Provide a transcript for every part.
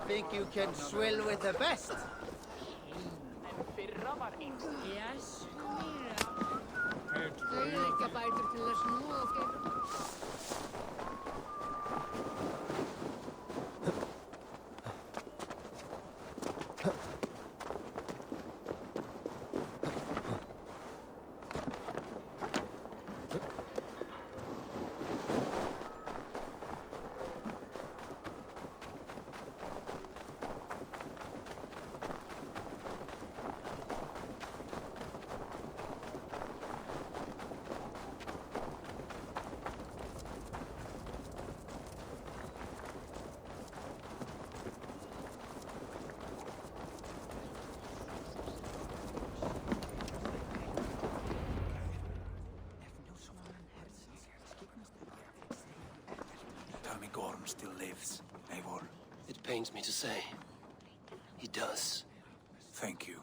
Think you can swill with the best? Yes. Þau liggja bætur til að snúa og gefa. Tell me Gorm still lives, Eivor. It pains me to say. He does. Thank you.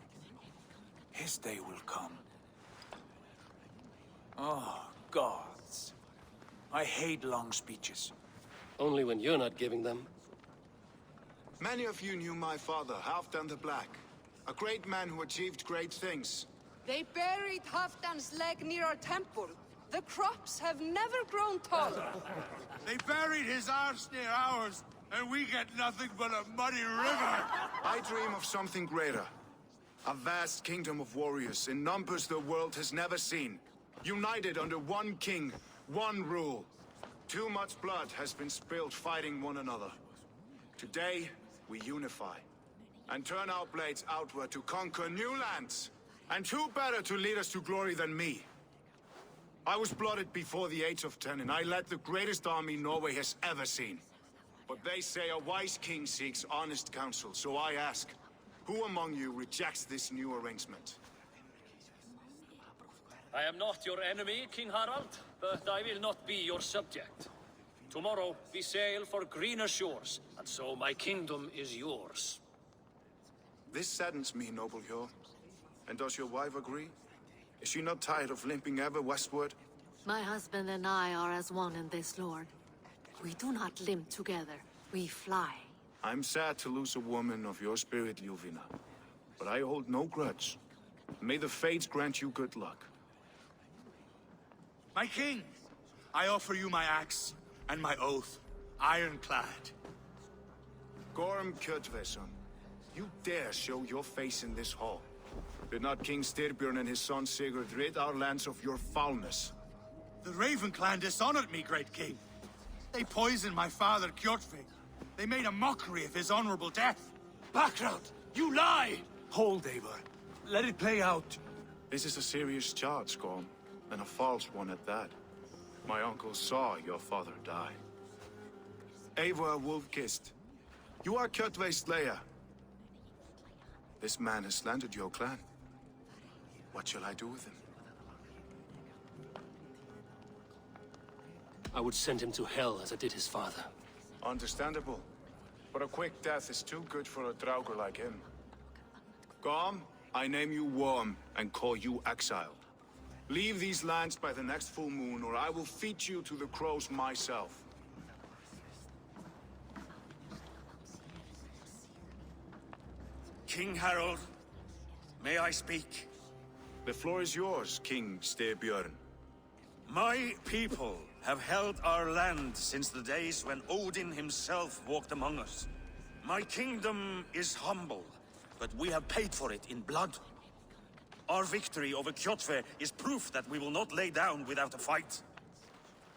His day will come. Oh, gods. I hate long speeches. Only when you're not giving them. Many of you knew my father, Halfdan the Black. A great man who achieved great things. They buried Halfdan's leg near our temple. The crops have never grown taller. They buried his arse near ours, and we get nothing but a muddy river. I dream of something greater. A vast kingdom of warriors in numbers the world has never seen. United under one king, one rule. Too much blood has been spilled fighting one another. Today, we unify. And turn our blades outward to conquer new lands. And who better to lead us to glory than me? I was blooded before the age of 10, and I led the greatest army Norway has ever seen. But they say a wise king seeks honest counsel, so I ask, who among you rejects this new arrangement? I am not your enemy, King Harald, but I will not be your subject. Tomorrow we sail for greener shores, and so my kingdom is yours. This saddens me, noble Hjor. And does your wife agree? Is she not tired of limping ever westward? My husband and I are as one in this, Lord. We do not limp together, we fly. I'm sad to lose a woman of your spirit, Ljuvina. But I hold no grudge. May the fates grant you good luck. My king, I offer you my axe and my oath, ironclad. Gorm Kjotveson, you dare show your face in this hall. Did not King Styrbjörn and his son Sigurd rid our lands of your foulness? The Raven clan dishonored me, great king. They poisoned my father, Kjotve. They made a mockery of his honorable death. Background! You lie! Hold, Eivor. Let it play out. This is a serious charge, Gorm, and a false one at that. My uncle saw your father die. Eivor Wolf-Kissed, you are Kjotve's slayer. This man has slandered your clan. What shall I do with him? I would send him to hell as I did his father. Understandable. But a quick death is too good for a Draugr like him. Gorm, I name you Worm and call you exiled. Leave these lands by the next full moon, or I will feed you to the crows myself. King Harold, may I speak? The floor is yours, King Styrbjörn. My people have held our land since the days when Odin himself walked among us. My kingdom is humble, but we have paid for it in blood. Our victory over Kjotve is proof that we will not lay down without a fight.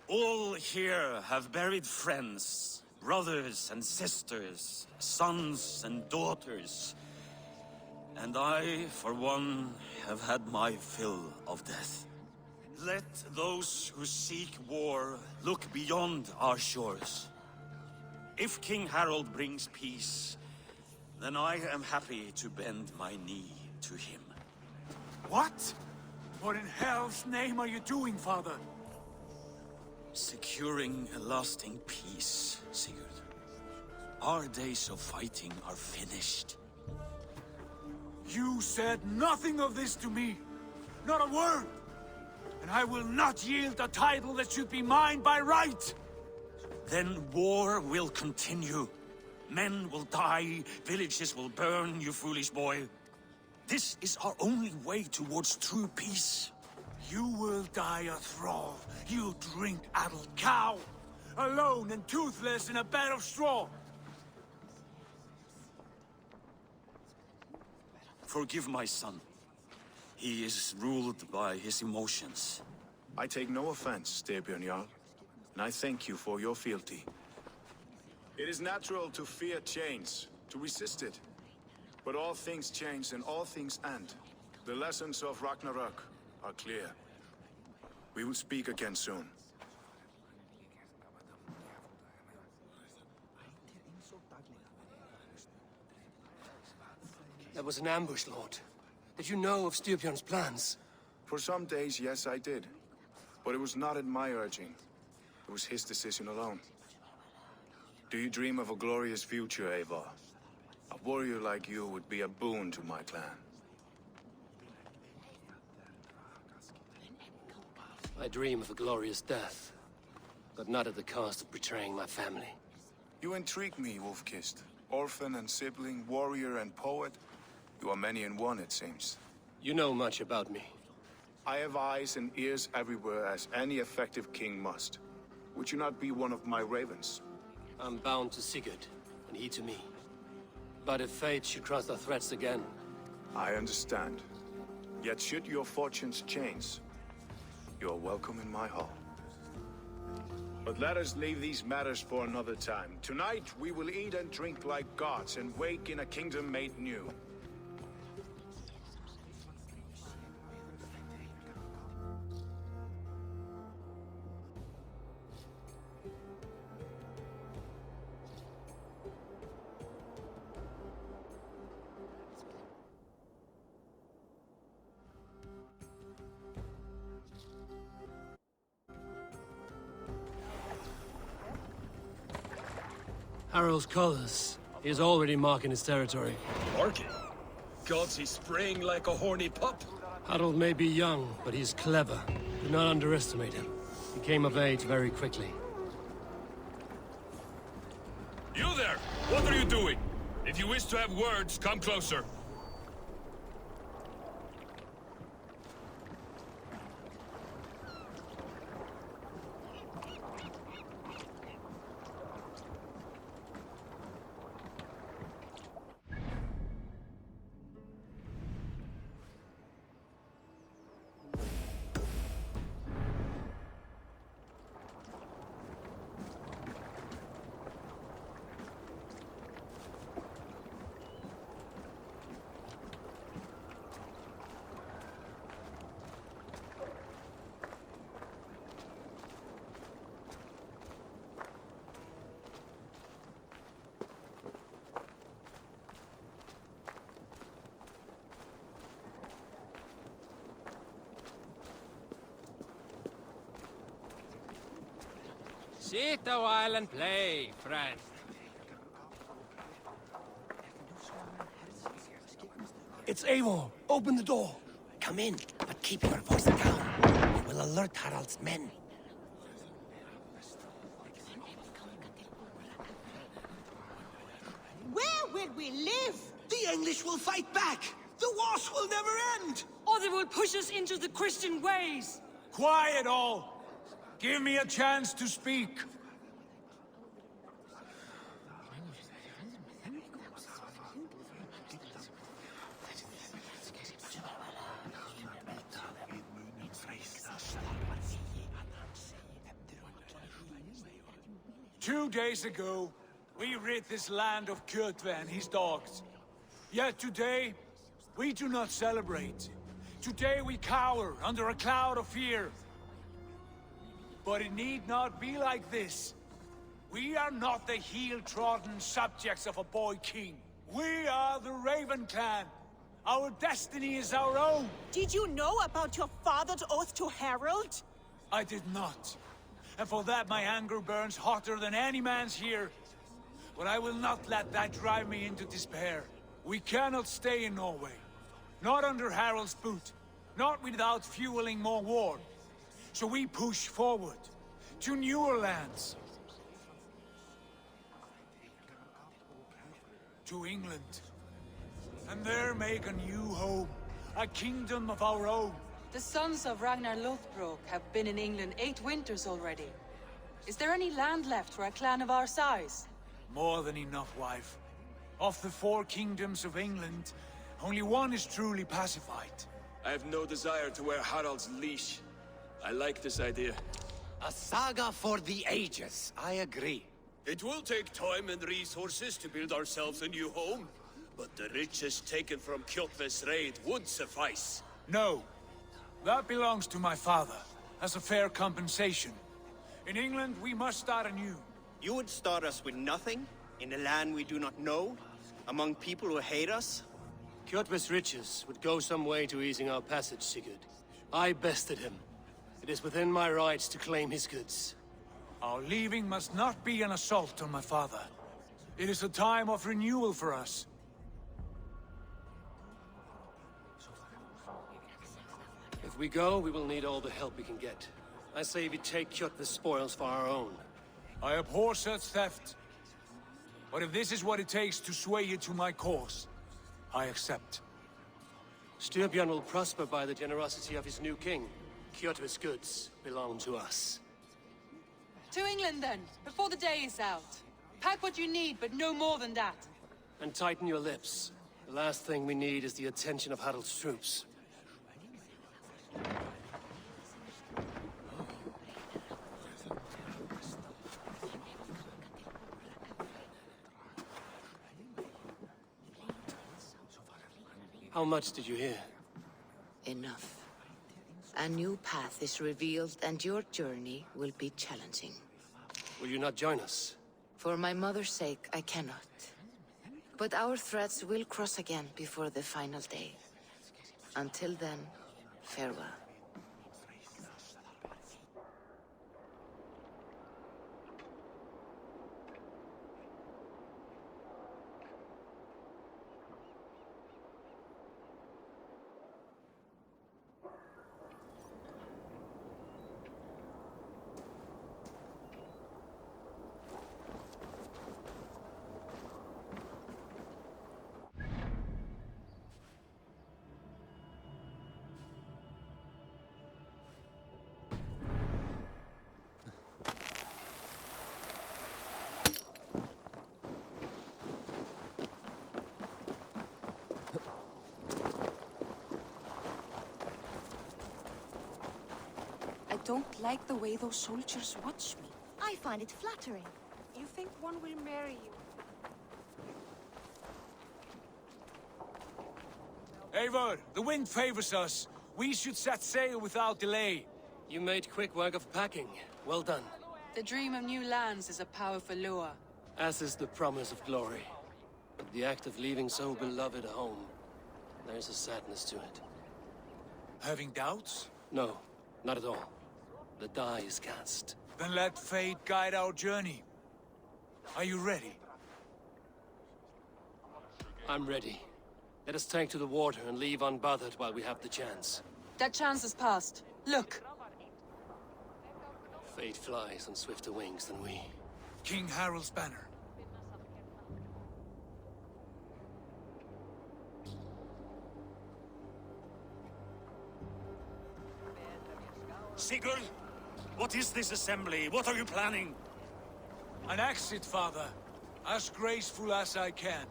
All here have buried friends, brothers and sisters, sons and daughters. And I, for one, have had my fill of death. Let those who seek war look beyond our shores. If King Harold brings peace, then I am happy to bend my knee to him. What? What in hell's name are you doing, father? Securing a lasting peace, Sigurd. Our days of fighting are finished. You said nothing of this to me. Not a word. And I will not yield a title that should be mine by right. Then war will continue. Men will die, villages will burn, you foolish boy. This is our only way towards true peace. You will die a thrall. You drink-addled cow. Alone and toothless in a bed of straw. Forgive my son. He is ruled by his emotions. I take no offense, Styrbjörn Jarl, and I thank you for your fealty. It is natural to fear change, to resist it. But all things change and all things end. The lessons of Ragnarok are clear. We will speak again soon. That was an ambush, Lord. Did you know of Styrbjörn's plans? For some days, yes, I did. But it was not at my urging. It was his decision alone. Do you dream of a glorious future, Eivor? A warrior like you would be a boon to my clan. I dream of a glorious death, but not at the cost of betraying my family. You intrigue me, Wolf-Kissed. Orphan and sibling, warrior and poet. You are many in one, it seems. You know much about me. I have eyes and ears everywhere, as any effective king must. Would you not be one of my ravens? I'm bound to Sigurd, and he to me. But if fate should cross our threats again... I understand. Yet should your fortunes change, you are welcome in my hall. But let us leave these matters for another time. Tonight, we will eat and drink like gods and wake in a kingdom made new. Harald's colors. He is already marking his territory. Marking? Gods, he's spraying like a horny pup. Harald may be young, but he's clever. Do not underestimate him. He came of age very quickly. You there! What are you doing? If you wish to have words, come closer. 'Sit a while and play, friend. It's Eivor. Open the door. Come in, but keep your voice down. It will alert Harald's men. Where will we live? The English will fight back! The wars will never end! Or they will push us into the Christian ways. Quiet all! Give me a chance to speak. Two days ago, we rid this land of Kjotve and his dogs. Yet today, we do not celebrate. Today we cower under a cloud of fear. But it need not be like this. We are not the heel-trodden subjects of a boy king. We are the Raven clan. Our destiny is our own. Did you know about your father's oath to Harald? I did not. And for that my anger burns hotter than any man's here. But I will not let that drive me into despair. We cannot stay in Norway. Not under Harald's boot. Not without fueling more war. So we push forward. To newer lands. To England. And there make a new home. A kingdom of our own. The sons of Ragnar Lothbrok have been in England 8 winters already. Is there any land left for a clan of our size? More than enough, wife. Of the 4 kingdoms of England, only one is truly pacified. I have no desire to wear Harald's leash. I like this idea. A saga for the ages, I agree. It will take time and resources to build ourselves a new home, but the riches taken from Kjotve's raid would suffice. No. That belongs to my father, as a fair compensation. In England, we must start anew. You would start us with nothing? In a land we do not know? Among people who hate us? Kjotve's riches would go some way to easing our passage, Sigurd. I bested him. It is within my rights to claim his goods. Our leaving must not be an assault on my father. It is a time of renewal for us. If we go, we will need all the help we can get. I say we take Kjotve's spoils for our own. I abhor such theft. But if this is what it takes to sway you to my cause, I accept. Styrbjörn will prosper by the generosity of his new king. Kjotve's goods belong to us. To England then, before the day is out. Pack what you need, but no more than that. And tighten your lips. The last thing we need is the attention of Harald's troops. How much did you hear? Enough. A new path is revealed, and your journey will be challenging. Will you not join us? For my mother's sake, I cannot. But our threads will cross again before the final day. Until then, farewell. I don't like the way those soldiers watch me. I find it flattering. You think one will marry you? Eivor, the wind favors us. We should set sail without delay. You made quick work of packing. Well done. The dream of new lands is a powerful lure. As is the promise of glory. But the act of leaving so beloved a home, there's a sadness to it. Having doubts? No, not at all. The die is cast. Then let fate guide our journey. Are you ready? I'm ready. Let us take to the water and leave unbothered while we have the chance. That chance has passed. Look! Fate flies on swifter wings than we. King Harald's banner. Sigurd, what is this assembly? What are you planning? An exit, father. As graceful as I can.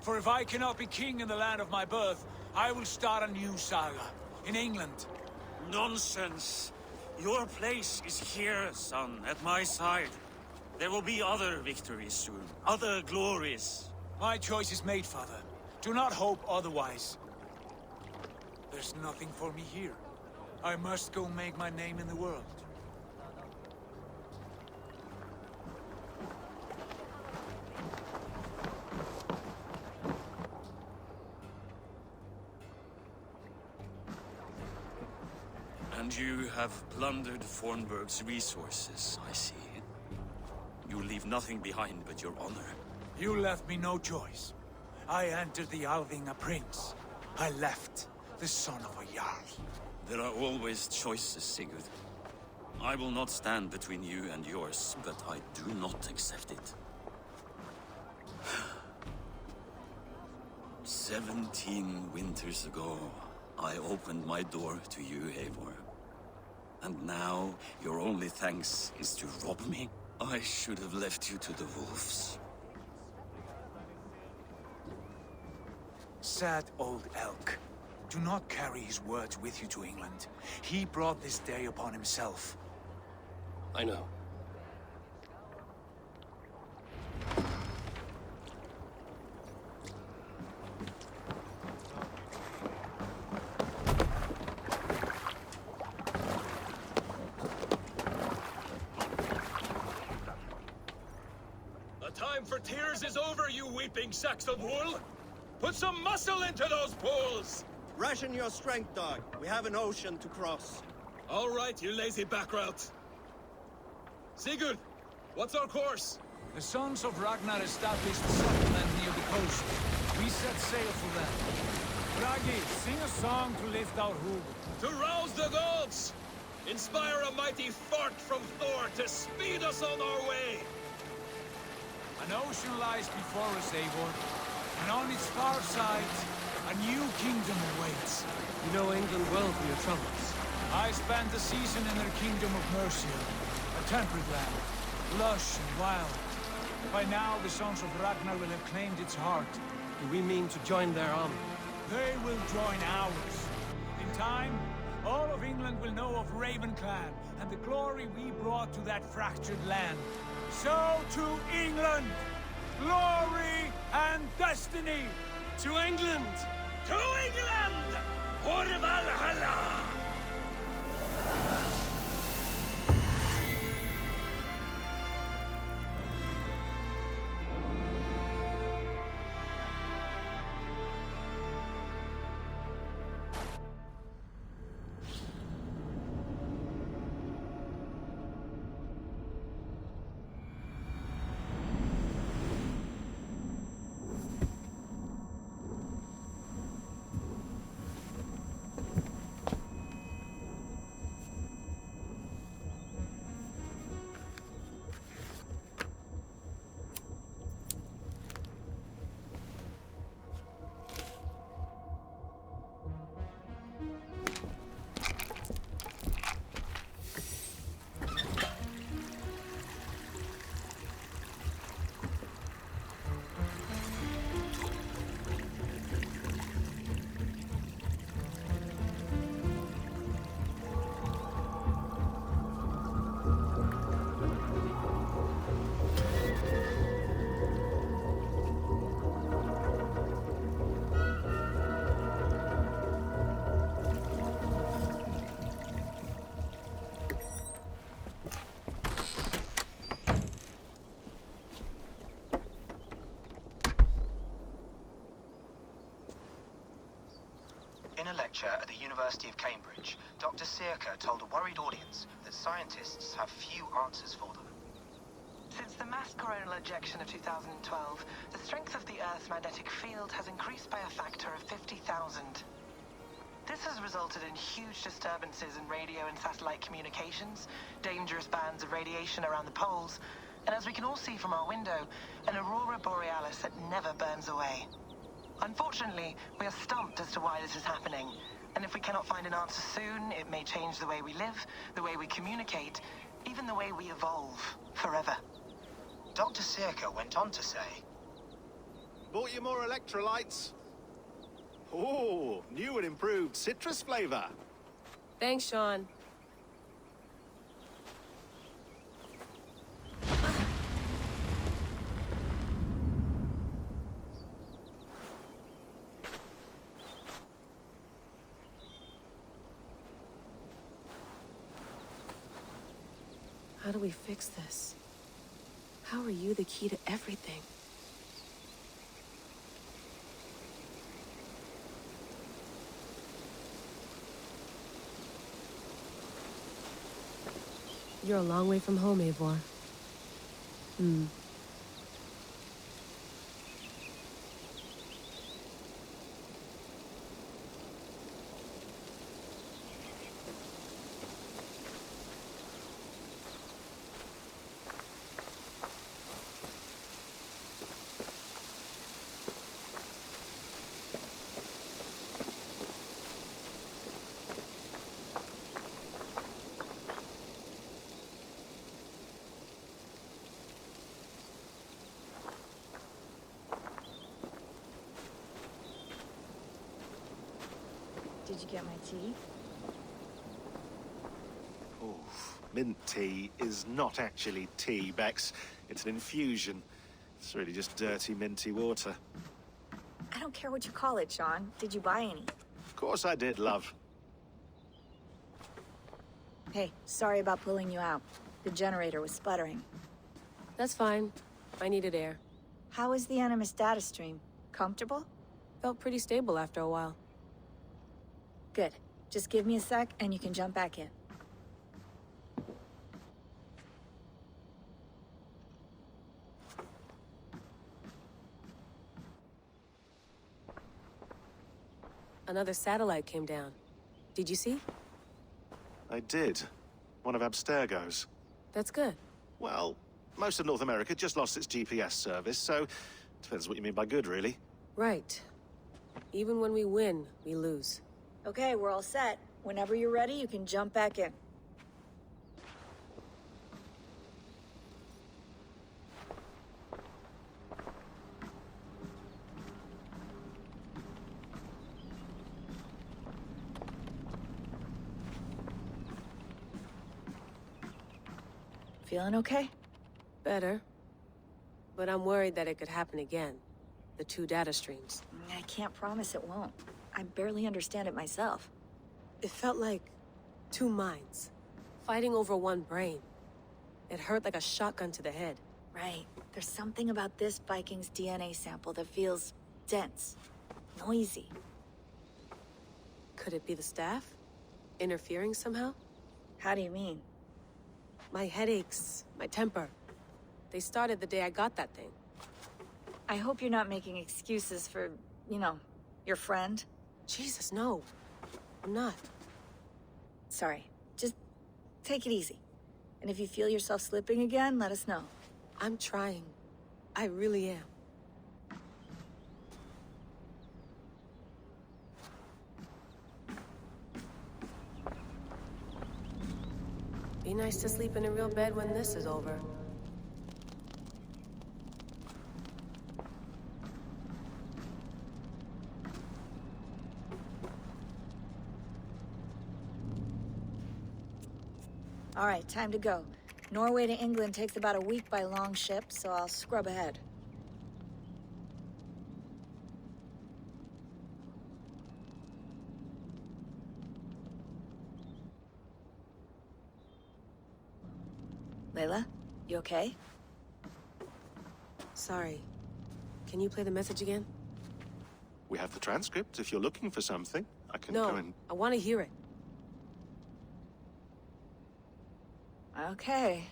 For if I cannot be king in the land of my birth, I will start a new saga. In England. Nonsense. Your place is here, son, at my side. There will be other victories soon. Other glories. My choice is made, father. Do not hope otherwise. There's nothing for me here. I must go make my name in the world. And you have plundered Fornburg's resources, I see. You leave nothing behind but your honor. You left me no choice. I entered the Alving a prince. I left the son of a Jarl. There are always choices, Sigurd. I will not stand between you and yours, but I do not accept it. 17 winters ago, I opened my door to you, Eivor. And now, your only thanks is to rob me? I should have left you to the wolves. Sad old elk. Do not carry his words with you to England. He brought this day upon himself. I know. The time for tears is over, you weeping sacks of wool! Put some muscle into those pools! Ration your strength, dog. We have an ocean to cross. All right, you lazy backrout. Sigurd, what's our course? The sons of Ragnar established a settlement near the coast. We set sail for them. Bragi, sing a song to lift our hood. To rouse the gods! Inspire a mighty fart from Thor to speed us on our way! An ocean lies before us, Eivor. And on its far side, a new kingdom awaits. You know England well from your travels. I spent a season in their kingdom of Mercia, a temperate land, lush and wild. By now, the sons of Ragnar will have claimed its heart. Do we mean to join their army? They will join ours. In time, all of England will know of Raven Clan and the glory we brought to that fractured land. So to England! Glory and destiny! To England! To England! For Valhalla! In a lecture at the University of Cambridge, Dr. Sirka told a worried audience that scientists have few answers for them. Since the mass coronal ejection of 2012, the strength of the Earth's magnetic field has increased by a factor of 50,000. This has resulted in huge disturbances in radio and satellite communications, dangerous bands of radiation around the poles, and as we can all see from our window, an aurora borealis that never burns away. Unfortunately, we are stumped as to why this is happening, and if we cannot find an answer soon, it may change the way we live, the way we communicate, even the way we evolve, forever. Dr. Sirka went on to say, Bought you more electrolytes? Oh, new and improved citrus flavor. Thanks, Sean. How do we fix this? How are you the key to everything? You're a long way from home, Eivor. Did you get my tea? Oh, mint tea is not actually tea, Bex. It's an infusion. It's really just dirty, minty water. I don't care what you call it, Sean. Did you buy any? Of course I did, love. Hey, sorry about pulling you out. The generator was sputtering. That's fine. I needed air. How is the Animus data stream? Comfortable? Felt pretty stable after a while. Good. Just give me a sec and you can jump back in. Another satellite came down. Did you see? I did. One of Abstergo's. That's good. Well, most of North America just lost its GPS service, so depends what you mean by good, really. Right. Even when we win, we lose. Okay, we're all set. Whenever you're ready, you can jump back in. Feeling okay? Better. But I'm worried that it could happen again. The two data streams. I can't promise it won't. I barely understand it myself. It felt like two minds, fighting over one brain. It hurt like a shotgun to the head. Right. There's something about this Viking's DNA sample that feels dense, noisy. Could it be the staff? Interfering somehow? How do you mean? My headaches, my temper. They started the day I got that thing. I hope you're not making excuses for, you know, your friend. Jesus, no. I'm not. Sorry. Just take it easy. And if you feel yourself slipping again, let us know. I'm trying. I really am. Be nice to sleep in a real bed when this is over. All right, time to go. Norway to England takes about a week by long ship, so I'll scrub ahead. Layla, you okay? Sorry. Can you play the message again? We have the transcript. If you're looking for something, I can go and... No, I want to hear it. Okay.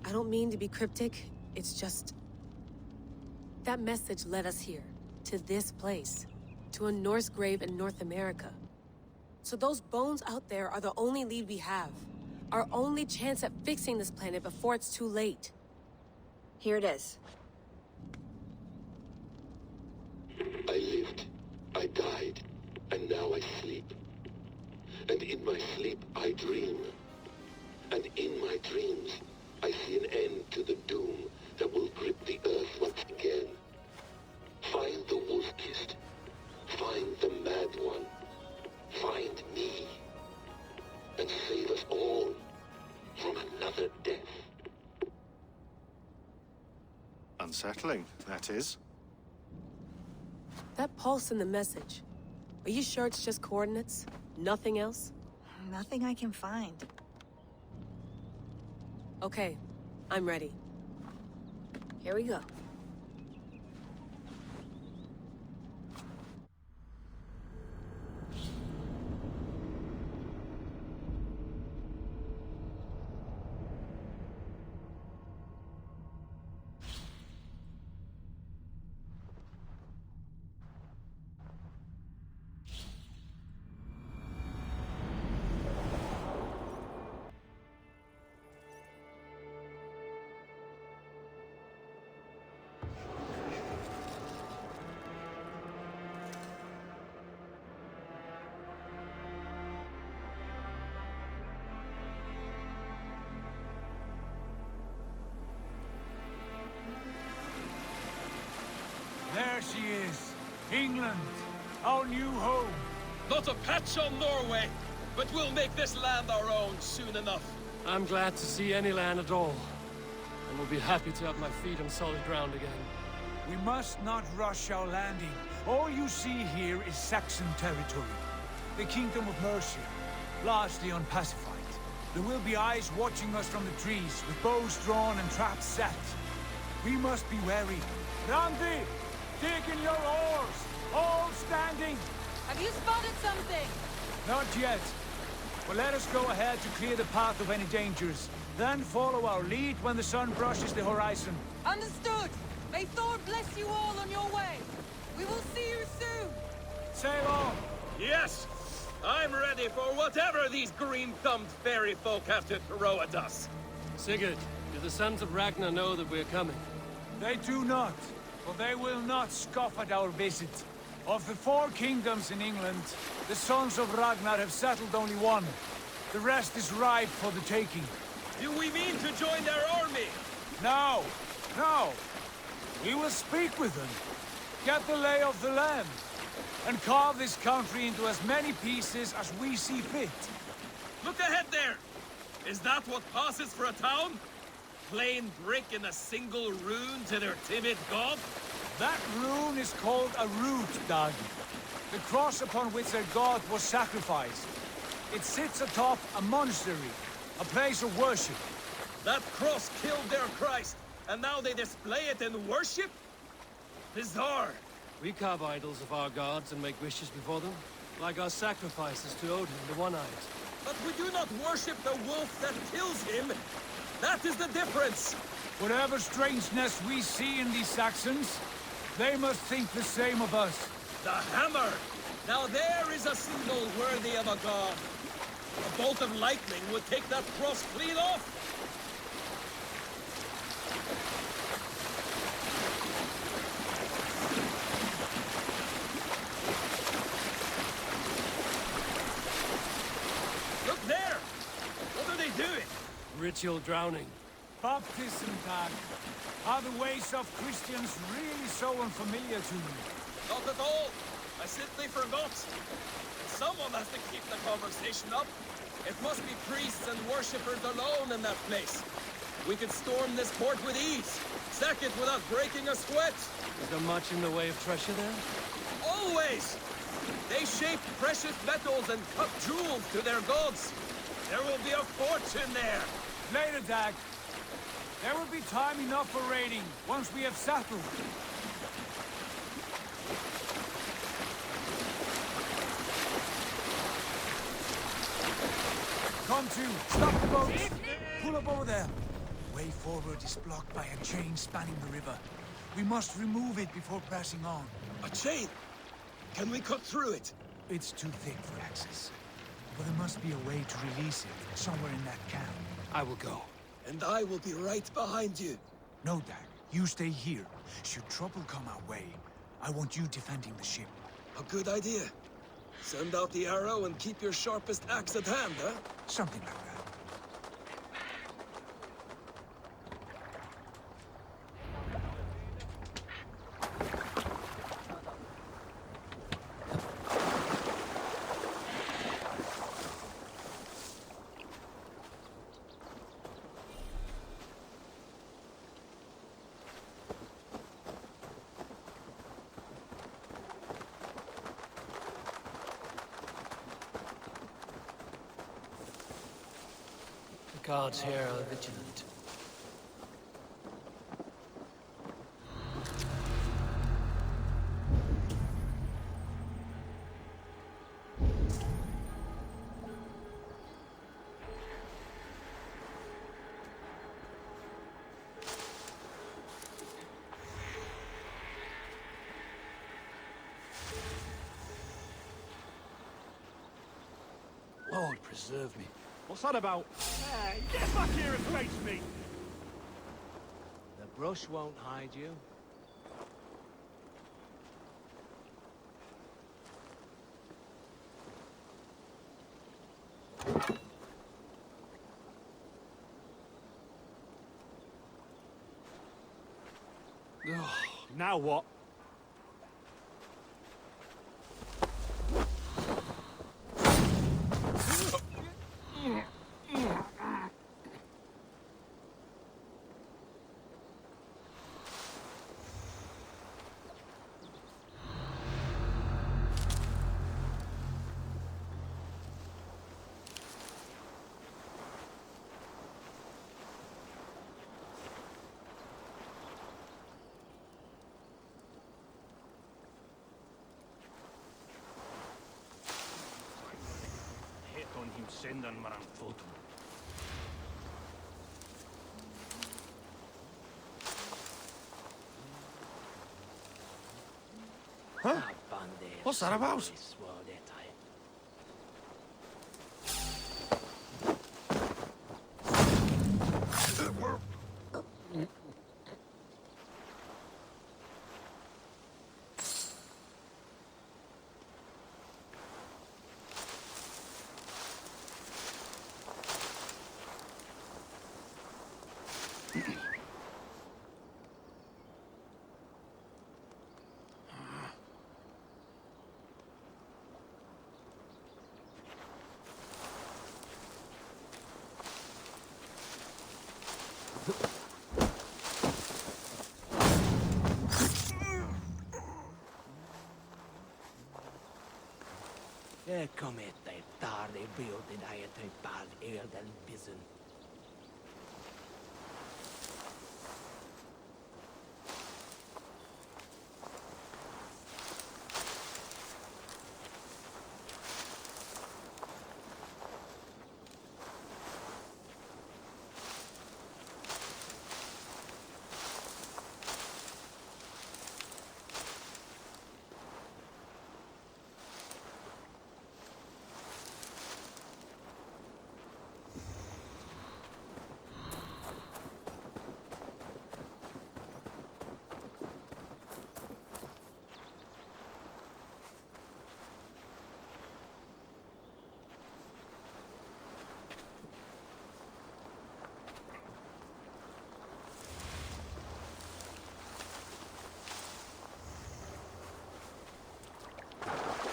I don't mean to be cryptic. It's just... that message led us here. To this place. To a Norse grave in North America. So those bones out there are the only lead we have. Our only chance at fixing this planet before it's too late. Here it is. I lived, I died, and now I sleep. And in my sleep I dream. And in my dreams, I see an end to the doom that will grip the Earth once again. Find the wolf-kissed. Find the mad one. Find me. And save us all from another death. Unsettling, that is. That pulse in the message. Are you sure it's just coordinates? Nothing else? Nothing I can find. Okay, I'm ready. Here we go. England, our new home. Not a patch on Norway, but we'll make this land our own soon enough. I'm glad to see any land at all. And will be happy to have my feet on solid ground again. We must not rush our landing. All you see here is Saxon territory. The Kingdom of Mercia, largely unpacified. There will be eyes watching us from the trees, with bows drawn and traps set. We must be wary. Randy, dig in your oars! All standing! Have you spotted something? Not yet. But let us go ahead to clear the path of any dangers. Then follow our lead when the sun brushes the horizon. Understood! May Thor bless you all on your way! We will see you soon! Sail on! Yes! I'm ready for whatever these green-thumbed fairy folk have to throw at us. Sigurd, do the sons of Ragnar know that we're coming? They do not, but they will not scoff at our visit. Of the 4 kingdoms in England, the sons of Ragnar have settled only one. The rest is ripe for the taking. Do we mean to join their army? No, no. We will speak with them, get the lay of the land, and carve this country into as many pieces as we see fit. Look ahead there! Is that what passes for a town? Plain brick in a single rune to their timid god? That rune is called a root, Dag. The cross upon which their god was sacrificed. It sits atop a monastery, a place of worship. That cross killed their Christ, and now they display it in worship? Bizarre. We carve idols of our gods and make wishes before them, like our sacrifices to Odin, the One-Eyed. But we do not worship the wolf that kills him. That is the difference. Whatever strangeness we see in these Saxons, they must think the same of us. The hammer! Now there is a symbol worthy of a god. A bolt of lightning would take that cross clean off. Look there! What are they doing? Ritual drowning. Baptism, Dag. Are the ways of Christians really so unfamiliar to you? Not at all. I simply forgot. Someone has to keep the conversation up. It must be priests and worshippers alone in that place. We could storm this port with ease. Sack it without breaking a sweat. Is there much in the way of treasure there? Always! They shape precious metals and cut jewels to their gods. There will be a fortune there. Later, Dag. There will be time enough for raiding, once we have settled. Come to, stop the boats! Pull up over there. Way forward is blocked by a chain spanning the river. We must remove it before pressing on. A chain? Can we cut through it? It's too thick for access. But there must be a way to release it, somewhere in that camp. I will go. And I will be right behind you. No, Dag. You stay here. Should trouble come our way, I want you defending the ship. A good idea. Send out the arrow and keep your sharpest axe at hand, huh? Something like that. The guards here are vigilant. Lord preserve me. What's that about? Get back here and face me! The brush won't hide you. Now what? synden maran fotum. Huh? What's that about? Kom etter, daar de beeld in hij het paal eerder bissen.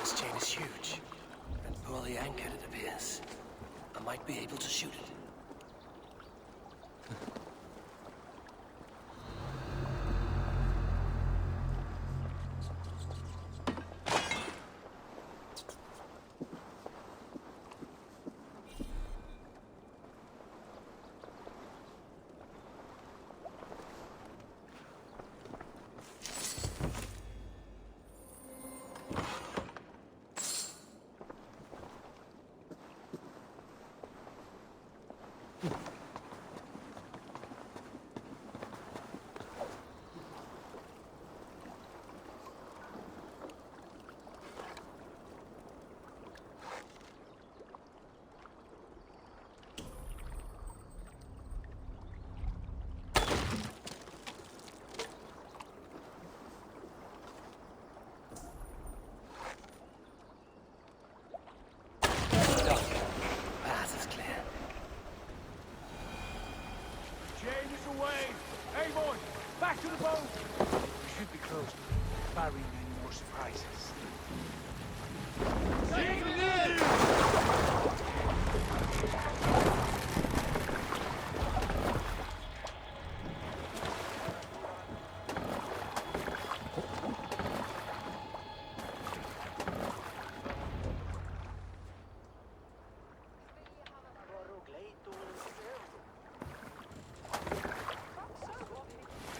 This chain is huge, and poorly anchored it appears. I might be able to shoot it. Hey, boy! Back to the boat! We should be close, barring any more surprises.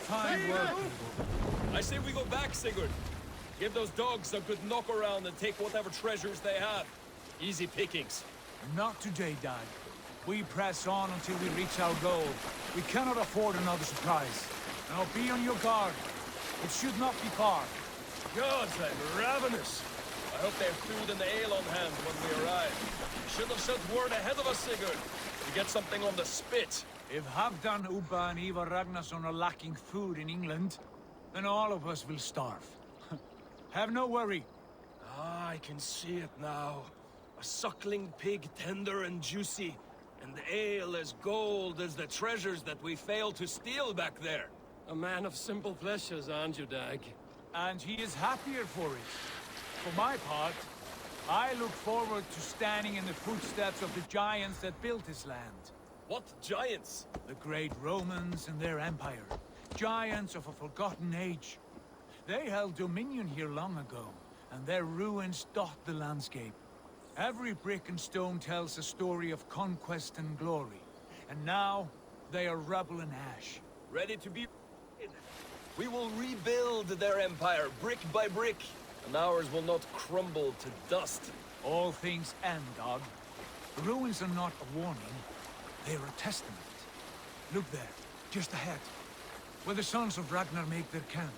Fine work. I say we go back, Sigurd. Give those dogs a good knock around and take whatever treasures they have. Easy pickings. Not today, Dad. We press on until we reach our goal. We cannot afford another surprise. Now be on your guard. It should not be far. Gods, I'm ravenous. I hope they have food and ale on hand when we arrive. You should have sent word ahead of us, Sigurd. To get something on the spit. If Halfdan, Ubba, and Ivar Ragnarsson are lacking food in England, then all of us will starve. Have no worry. Ah, I can see it now. A suckling pig, tender and juicy. And the ale as gold as the treasures that we failed to steal back there. A man of simple pleasures, aren't you, Dag? And he is happier for it. For my part, I look forward to standing in the footsteps of the giants that built this land. What giants? The great Romans and their empire. Giants of a forgotten age. They held dominion here long ago, and their ruins dot the landscape. Every brick and stone tells a story of conquest and glory. And now, they are rubble and ash. Ready to be... We will rebuild their empire, brick by brick. And ours will not crumble to dust. All things end, Dog. The ruins are not a warning, they are a testament. Look there, just ahead, where the sons of Ragnar make their camp.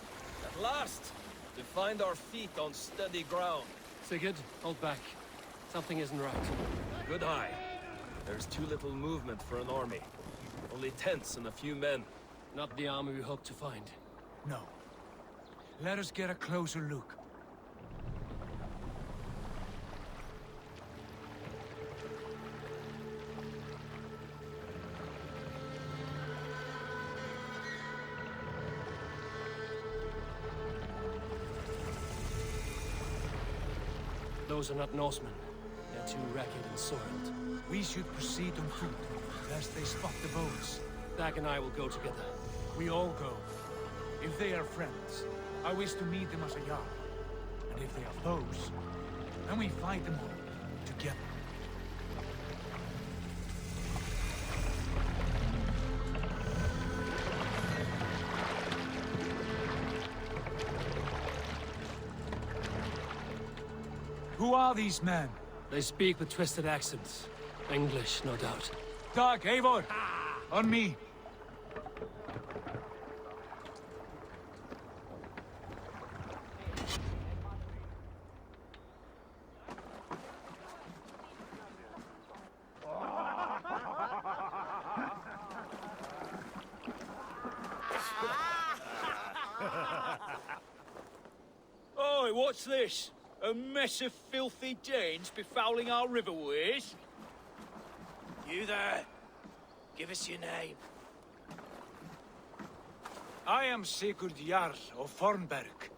At last! To find our feet on steady ground. Sigurd, hold back. Something isn't right. Good eye. There's too little movement for an army. Only tents and a few men. Not the army we hoped to find. No. Let us get a closer look. Those are not Norsemen. They're too ragged and soiled. We should proceed on foot, lest they spot the boats. Dag and I will go together. We all go. If they are friends, I wish to meet them as a Jarl. And if they are foes, then we fight them all, together. Who are these men? They speak with twisted accents. English, no doubt. Dag, Eivor! On me! Oi, what's this? A mess of filthy Danes befouling our riverways? You there? Give us your name. I am Sigurd Jarl of Fornberg.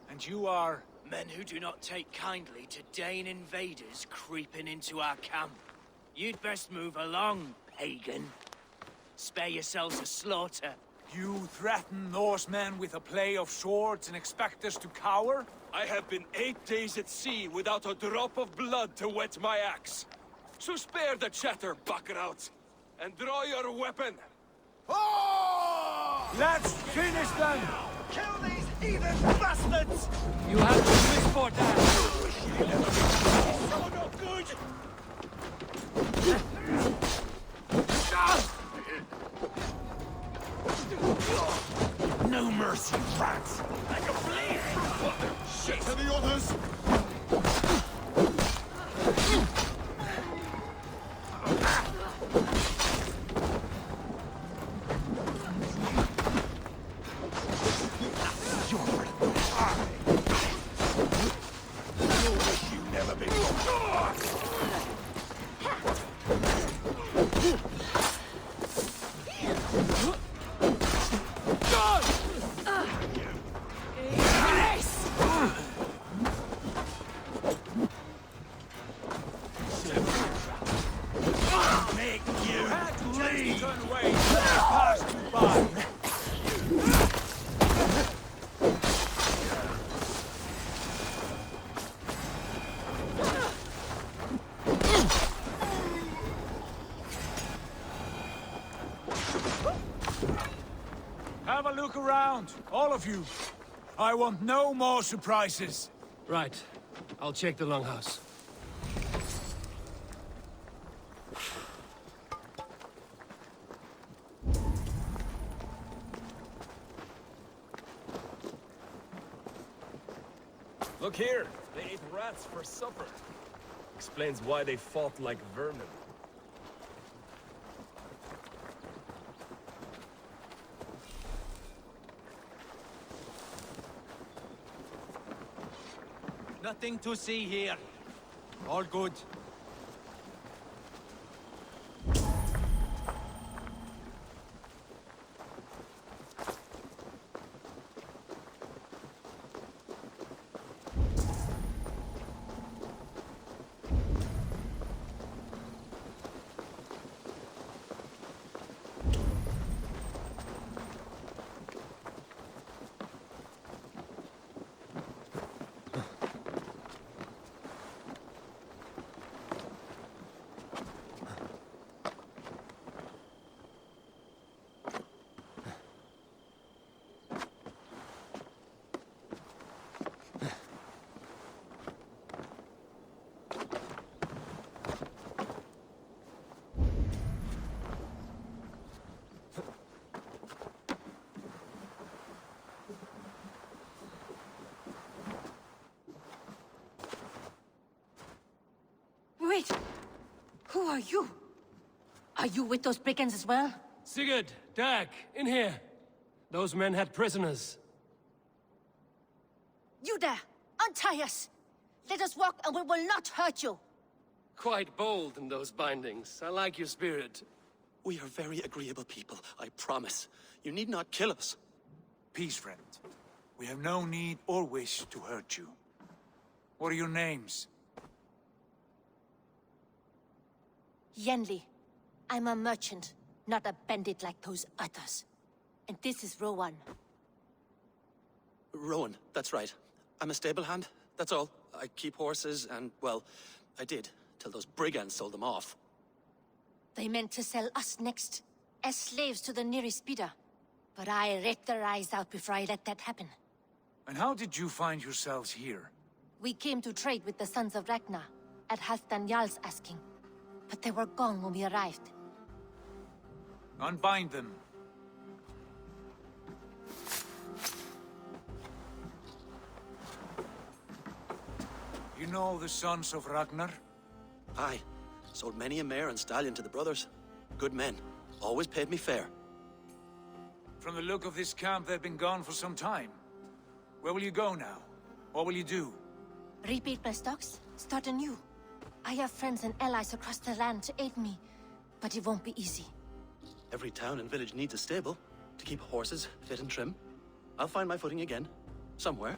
And you are... Men who do not take kindly to Dane invaders creeping into our camp. You'd best move along, pagan. Spare yourselves a slaughter. You threaten Norsemen with a play of swords and expect us to cower? I have been 8 days at sea without a drop of blood to wet my axe. So spare the chatter, Buckerout, and draw your weapon. Oh! Let's finish them! Kill these heathen bastards! You have to wish for that! So not good! No mercy, rats! I can bleed! Shit to the others! Have a look around, all of you. I want no more surprises. Right. I'll check the longhouse. Look here! They ate rats for supper. Explains why they fought like vermin. Nothing to see here. All good. are you? Are you with those brigands as well? Sigurd, Dag, in here. Those men had prisoners. You there! Untie us! Let us walk and we will not hurt you! Quite bold in those bindings. I like your spirit. We are very agreeable people, I promise. You need not kill us. Peace, friend. We have no need or wish to hurt you. What are your names? Yenli. I'm a merchant, not a bandit like those others. And this is Rowan. Rowan, that's right. I'm a stable hand, that's all. I keep horses and, well, I did, till those brigands sold them off. They meant to sell us next, as slaves to the nearest speeder. But I ripped their eyes out before I let that happen. And how did you find yourselves here? We came to trade with the Sons of Ragnar, at Halfdan Jarl's asking. But they were gone when we arrived. Unbind them. You know the Sons of Ragnar? Aye. Sold many a mare and stallion to the brothers. Good men. Always paid me fair. From the look of this camp, they've been gone for some time. Where will you go now? What will you do? Rebuild my stocks, start anew. I have friends and allies across the land to aid me, but it won't be easy. Every town and village needs a stable to keep horses fit and trim. I'll find my footing again. Somewhere.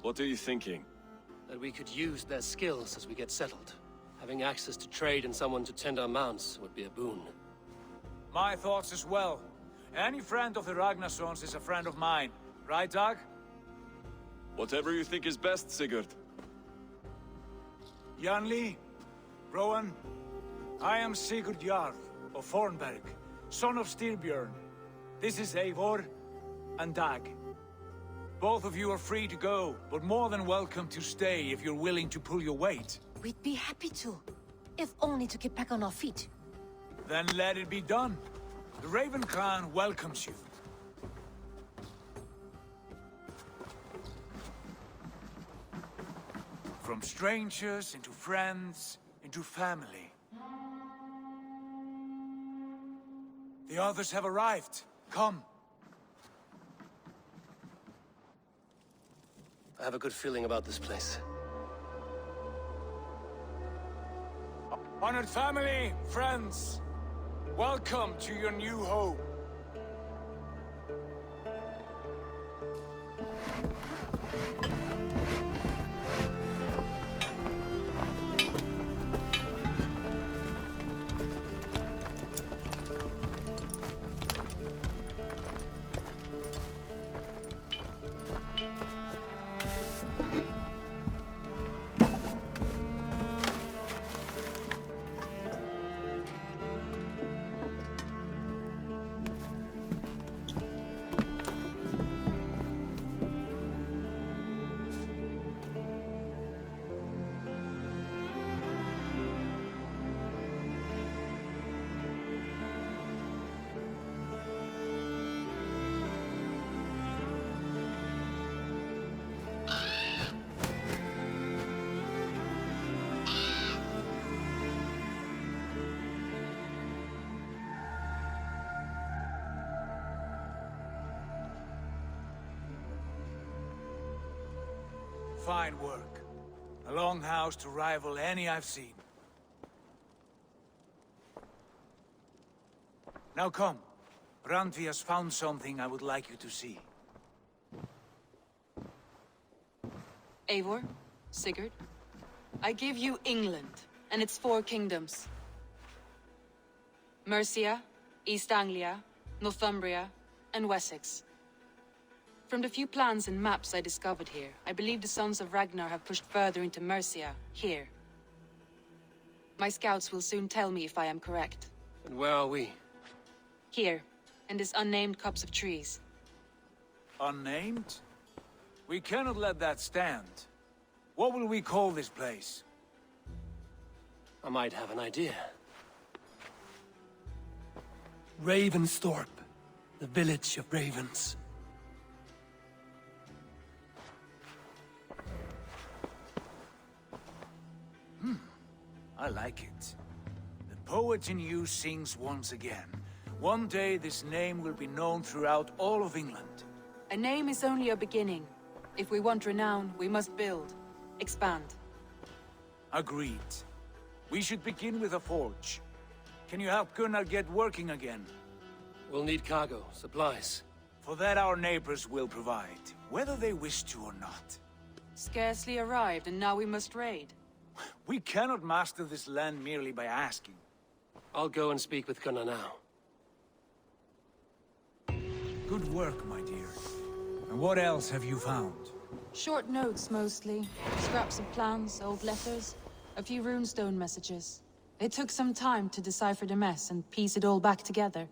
What are you thinking? That we could use their skills as we get settled. Having access to trade and someone to tend our mounts would be a boon. My thoughts as well. Any friend of the Ragnarsons is a friend of mine. Right, Dag? Whatever you think is best, Sigurd. Janli, Rowan, I am Sigurd Jarl of Fornberg, son of Styrbjörn. This is Eivor and Dag. Both of you are free to go, but more than welcome to stay if you're willing to pull your weight. We'd be happy to, if only to get back on our feet. Then let it be done. The Raven Clan welcomes you. From strangers into friends, into family. The others have arrived. Come. I have a good feeling about this place. Honored family, friends, welcome to your new home. Fine work. A longhouse to rival any I've seen. Now come. Randvi has found something I would like you to see. Eivor, Sigurd, I give you England and its 4 kingdoms. Mercia, East Anglia, Northumbria, and Wessex. From the few plans and maps I discovered here, I believe the Sons of Ragnar have pushed further into Mercia, here. My scouts will soon tell me if I am correct. And where are we? Here, in this unnamed copse of trees. Unnamed? We cannot let that stand. What will we call this place? I might have an idea. Ravensthorpe, the village of ravens. I like it. The poet in you sings once again. One day this name will be known throughout all of England. A name is only a beginning. If we want renown, we must build. Expand. Agreed. We should begin with a forge. Can you help Gunnar get working again? We'll need cargo, supplies. For that our neighbors will provide, whether they wish to or not. Scarcely arrived, and now we must raid. We cannot master this land merely by asking. I'll go and speak with Gunnar now. Good work, my dear. And what else have you found? Short notes, mostly. Scraps of plans, old letters, a few runestone messages. It took some time to decipher the mess and piece it all back together.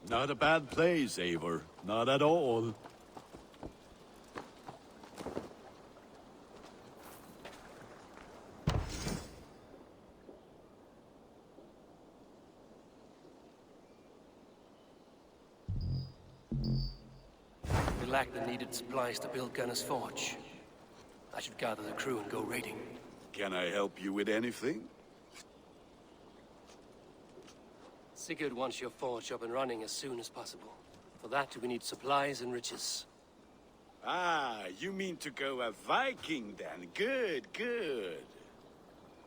Not a bad place, Eivor. Not at all. We lack the needed supplies to build Gunnar's forge. I should gather the crew and go raiding. Can I help you with anything? Sigurd wants your forge up and running as soon as possible. For that, we need supplies and riches. Ah, you mean to go a Viking then? Good, good.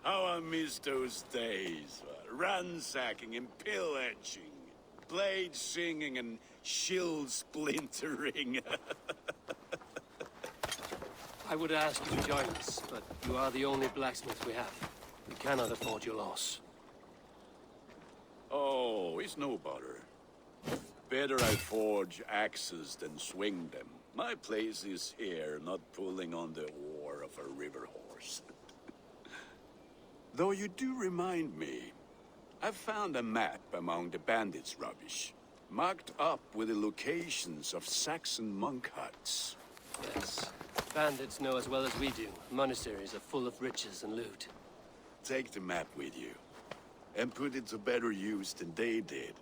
How I miss those days. Ransacking and pillaging. Blade singing and shield splintering. I would ask you to join us, but you are the only blacksmith we have. We cannot afford your loss. Oh, it's no bother. Better I forge axes than swing them. My place is here, not pulling on the oar of a river horse. Though you do remind me, I found a map among the bandits' rubbish, marked up with the locations of Saxon monk huts. Yes. Bandits know as well as we do. Monasteries are full of riches and loot. Take the map with you, and put it to better use than they did.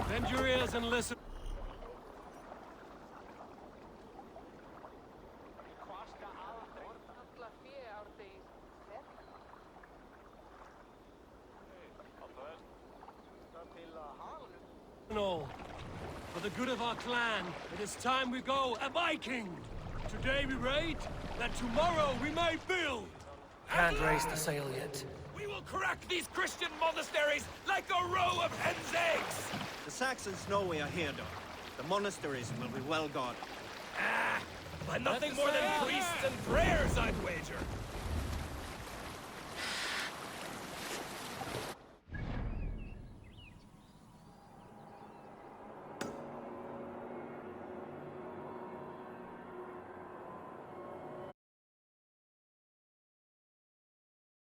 Bend your ears and listen. All. For the good of our clan, it is time we go a Viking! Today we raid, that tomorrow we may build! Can't raise the sail yet. We will crack these Christian monasteries like a row of hen's eggs! The Saxons know we are here, though. The monasteries will be well guarded. But nothing more than priests and prayers, I'd wager.